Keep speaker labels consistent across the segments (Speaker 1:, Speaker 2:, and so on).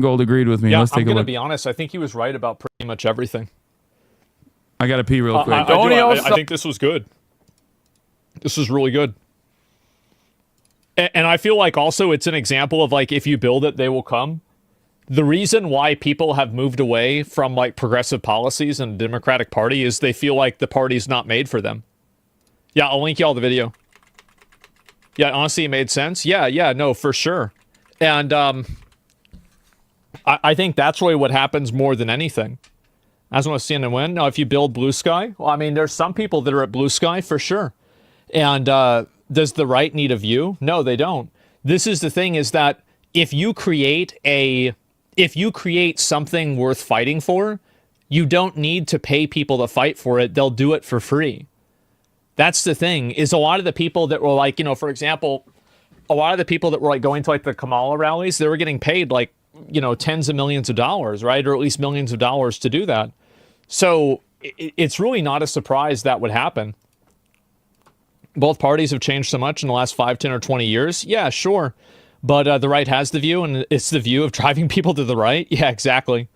Speaker 1: Gold agreed with me.
Speaker 2: Yeah,
Speaker 1: Let's take
Speaker 2: I'm
Speaker 1: a
Speaker 2: going to
Speaker 1: look.
Speaker 2: be honest. I think he was right about pretty much everything.
Speaker 1: I got to pee real quick.
Speaker 2: I think this was good. This was really good. And I feel like also it's an example of like, if you build it, they will come. The reason why people have moved away from like progressive policies and the Democratic Party is they feel like the party's not made for them. Yeah, I'll link you all the video. Yeah, honestly, it made sense. Yeah, no, for sure. And I think that's really what happens more than anything. I just want to see and win. Now, if you build Blue Sky, well, I mean, there's some people that are at Blue Sky for sure. And does the right need a view? No, they don't. This is the thing, is that if you create something worth fighting for, you don't need to pay people to fight for it. They'll do it for free. That's the thing, is a lot of the people that were like, for example, a lot of the people that were like going to like the Kamala rallies, they were getting paid like, tens of millions of dollars, right? Or at least millions of dollars to do that. So it's really not a surprise that would happen. Both parties have changed so much in the last 5, 10, or 20 years. Yeah, sure. But the right has the view, and it's the view of driving people to the right. Yeah, exactly.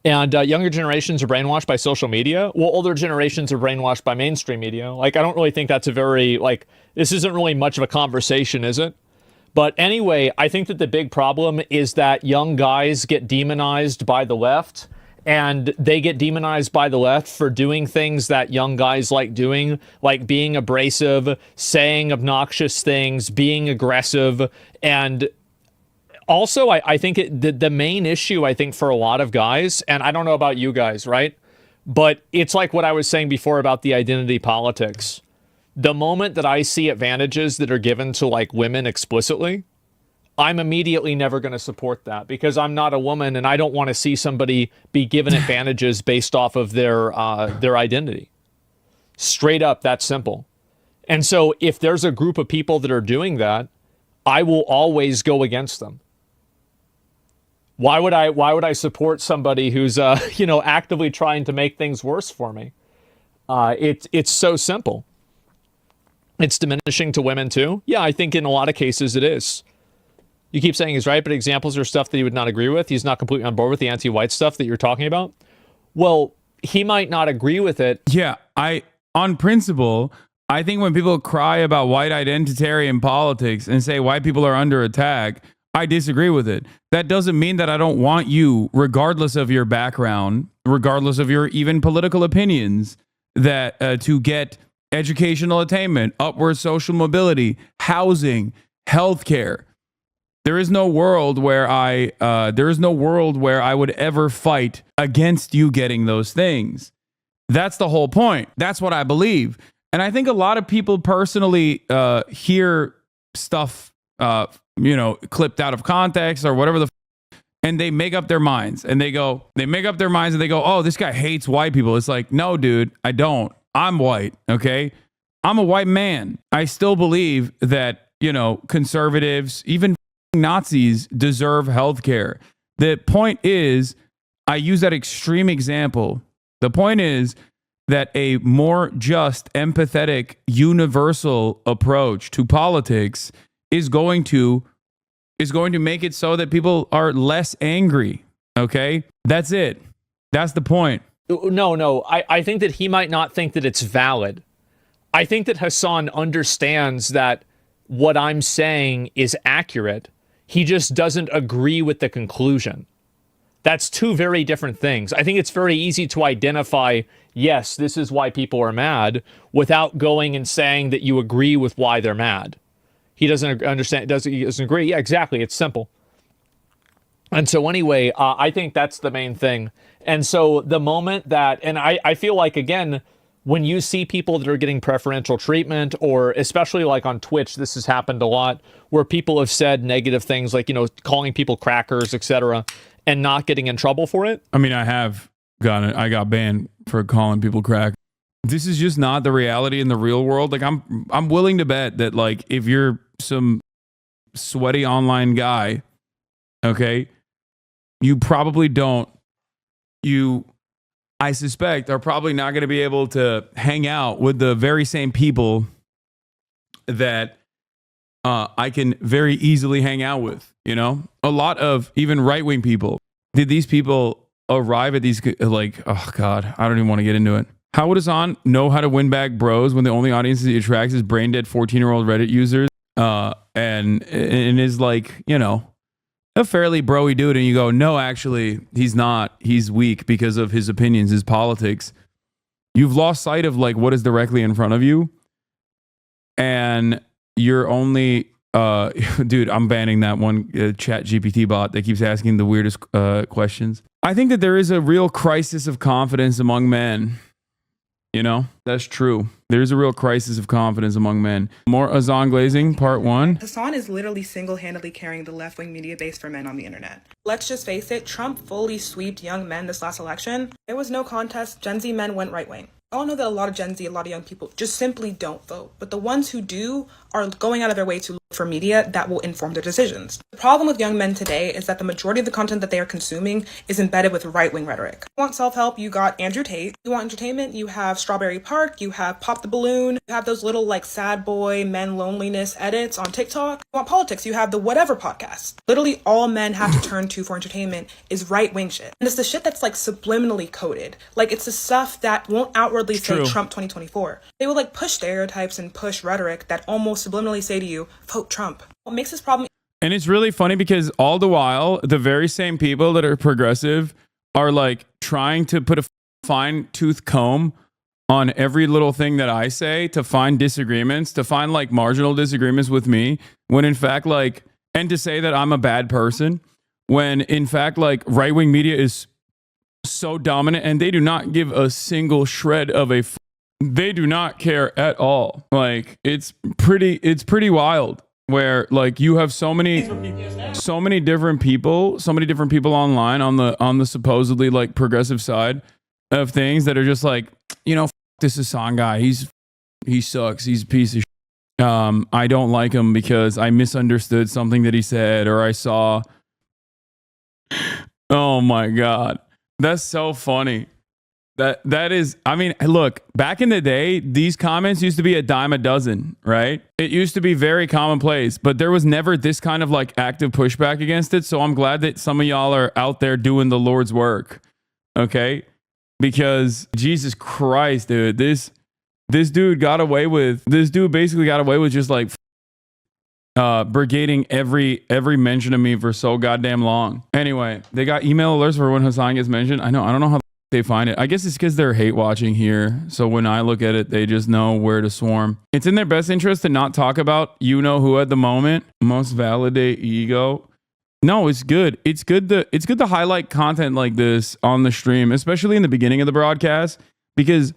Speaker 2: And younger generations are brainwashed by social media. Well, older generations are brainwashed by mainstream media. Like, I don't really think that's a very, like, this isn't really much of a conversation, is it? But anyway, I think that the big problem is that young guys get demonized by the left, and they get demonized by the left for doing things that young guys like doing, like being abrasive, saying obnoxious things, being aggressive. And also, I think the main issue, I think, for a lot of guys, and I don't know about you guys, right? But it's like what I was saying before about the identity politics. The moment that I see advantages that are given to like women explicitly, I'm immediately never going to support that, because I'm not a woman and I don't want to see somebody be given advantages based off of their identity. Straight up, that simple. And so if there's a group of people that are doing that, I will always go against them. Why would I support somebody who's actively trying to make things worse for me? It's so simple. It's diminishing to women too. Yeah, I think in a lot of cases it is. You keep saying he's right, but examples are stuff that he would not agree with. He's not completely on board with the anti-white stuff that you're talking about. Well, he might not agree with it.
Speaker 1: Yeah, on principle, I think when people cry about white identitarian politics and say white people are under attack, I disagree with it. That doesn't mean that I don't want you, regardless of your background, regardless of your even political opinions, that to get educational attainment, upward social mobility, housing, healthcare. There is no world where I would ever fight against you getting those things. That's the whole point. That's what I believe. And I think a lot of people personally hear stuff, clipped out of context or whatever and they make up their minds and they go, oh, this guy hates white people. It's like, no, dude, I don't. I'm white. Okay. I'm a white man. I still believe that, conservatives, even Nazis deserve health care. The point is, I use that extreme example. The point is that a more just, empathetic, universal approach to politics is going to make it so that people are less angry. Okay? That's it. That's the point.
Speaker 2: No. I think that he might not think that it's valid. I think that Hasan understands that what I'm saying is accurate. He just doesn't agree with the conclusion. That's two very different things. I think it's very easy to identify, yes, this is why people are mad, without going and saying that you agree with why they're mad. He doesn't understand, he doesn't agree. Yeah, exactly. It's simple. And so anyway, I think that's the main thing. And so the moment that, and I feel like, again, when you see people that are getting preferential treatment, or especially like on Twitch, this has happened a lot, where people have said negative things like, calling people crackers, etc., and not getting in trouble for it.
Speaker 1: I mean, I got banned for calling people crack. This is just not the reality in the real world. Like, I'm willing to bet that, like, if you're some sweaty online guy, okay, you probably don't, I suspect, are probably not going to be able to hang out with the very same people that I can very easily hang out with, you know? A lot of even right-wing people. Did these people arrive at these, like, oh God, I don't even want to get into it. How would Hasan know how to win back bros when the only audience he attracts is brain-dead 14-year-old Reddit users? And is like, you know, a fairly bro-y dude, and you go, no, actually, he's not. He's weak because of his opinions, his politics. You've lost sight of, like, what is directly in front of you. And you're only... dude, I'm banning that one chat GPT bot that keeps asking the weirdest questions. I think that there is a real crisis of confidence among men. You know, that's true. There's a real crisis of confidence among men. More Hasan glazing, part 1.
Speaker 3: Hasan is literally single-handedly carrying the left-wing media base for men on the internet. Let's just face it, Trump fully sweeped young men this last election. There was no contest. Gen Z men went right-wing. I all know that a lot of Gen Z, a lot of young people just simply don't vote. But the ones who do are going out of their way to look for media that will inform their decisions. The problem with young men today is that the majority of the content that they are consuming is embedded with right-wing rhetoric. You want self-help, you got Andrew Tate. You want entertainment, you have Strawberry Park, you have Pop the Balloon, you have those little like sad boy men loneliness edits on TikTok. You want politics, you have the whatever podcast. Literally all men have to turn to for entertainment is right-wing shit. And it's the shit that's like subliminally coded. Like it's the stuff that won't outwardly say Trump 2024. They will like push stereotypes and push rhetoric that almost subliminally say to you, vote Trump. What makes this problem...
Speaker 1: And it's really funny because all the while, the very same people that are progressive are like trying to put a fine-tooth comb on every little thing that I say to find disagreements, to find like marginal disagreements with me, when in fact like, and to say that I'm a bad person, when in fact like right-wing media is so dominant and they do not give a single shred of a they do not care at all. Like it's pretty wild where like you have so many different people online on the supposedly like progressive side of things that are just like, you know, this Hasan guy, he sucks, he's a piece of shit. I don't like him because I misunderstood something that he said or I saw. Oh my God. That's so funny. That is, I mean, look, back in the day, these comments used to be a dime a dozen, right? It used to be very commonplace, but there was never this kind of like active pushback against it. So I'm glad that some of y'all are out there doing the Lord's work. Okay? Because Jesus Christ, dude, this dude basically got away with just like brigading every mention of me for so goddamn long. Anyway, they got email alerts for when Hasan gets mentioned. I don't know how they find it. I guess it's because they're hate watching here. So when I look at it, they just know where to swarm. It's in their best interest to not talk about you know who at the moment. Most validate ego. No, it's good. It's good to highlight content like this on the stream, especially in the beginning of the broadcast, because